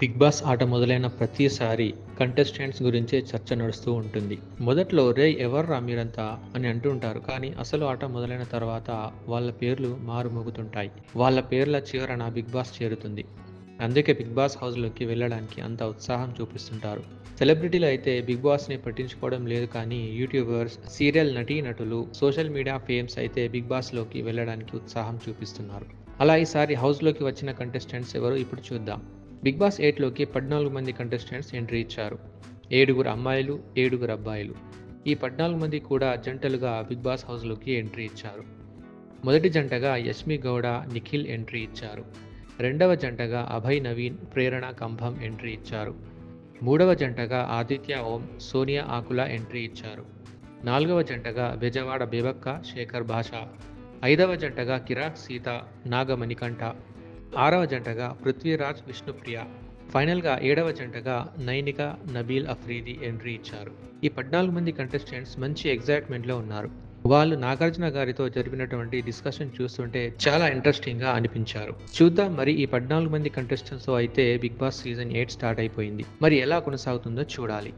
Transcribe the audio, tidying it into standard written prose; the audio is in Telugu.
బిగ్ బాస్ ఆట మొదలైన ప్రతిసారి కంటెస్టెంట్స్ గురించే చర్చ నడుస్తూ ఉంటుంది. మొదట్లో రేయ్ ఎవర్రా మీరంతా అని అంటుంటారు. కానీ అసలు ఆట మొదలైన తర్వాత వాళ్ళ పేర్లు మారుమోగుతుంటాయి. వాళ్ళ పేర్ల చివరన బిగ్ బాస్ చేరుతుంది. అందుకే బిగ్ బాస్ హౌస్లోకి వెళ్ళడానికి అంత ఉత్సాహం చూపిస్తుంటారు. సెలబ్రిటీలు అయితే బిగ్ బాస్ని పట్టించుకోవడం లేదు, కానీ యూట్యూబర్స్, సీరియల్ నటీనటులు, సోషల్ మీడియా ఫేమ్స్ అయితే బిగ్ బాస్లోకి వెళ్ళడానికి ఉత్సాహం చూపిస్తున్నారు. అలా ఈసారి హౌస్లోకి వచ్చిన కంటెస్టెంట్స్ ఎవరు ఇప్పుడు చూద్దాం. బిగ్ బాస్ 8లోకి 14 మంది కంటెస్టెంట్స్ ఎంట్రీ ఇచ్చారు. 7గురు అమ్మాయిలు, 7గురు అబ్బాయిలు. ఈ 14 మంది కూడా జంటలుగా బిగ్ బాస్ హౌస్లోకి ఎంట్రీ ఇచ్చారు. మొదటి జంటగా యష్మి గౌడ, నిఖిల్ ఎంట్రీ ఇచ్చారు. రెండవ జంటగా అభయ్ నవీన్, ప్రేరణ కంభం ఎంట్రీ ఇచ్చారు. మూడవ జంటగా ఆదిత్య ఓం, సోనియా ఆకుల ఎంట్రీ ఇచ్చారు. నాలుగవ జంటగా బెజవాడ బేబక్క, శేఖర్ భాష. ఐదవ జంటగా కిరాక్ సీత, నాగమణికంఠ. ఆరవ జంటగా పృథ్వీరాజ్, విష్ణుప్రియ. ఫైనల్గా 7వ జంటగా నైనిక, నబీల్ అఫ్రీది ఎంట్రీ ఇచ్చారు. ఈ 14 మంది కంటెస్టెంట్స్ మంచి ఎగ్జైట్మెంట్లో ఉన్నారు. వాళ్ళు నాగార్జున గారితో జరిపినటువంటి డిస్కషన్ చూస్తుంటే చాలా ఇంట్రెస్టింగ్గా అనిపించారు. చూద్దాం మరి ఈ 14 మంది కంటెస్టెంట్స్తో అయితే బిగ్ బాస్ సీజన్ 8 స్టార్ట్ అయిపోయింది. మరి ఎలా కొనసాగుతుందో చూడాలి.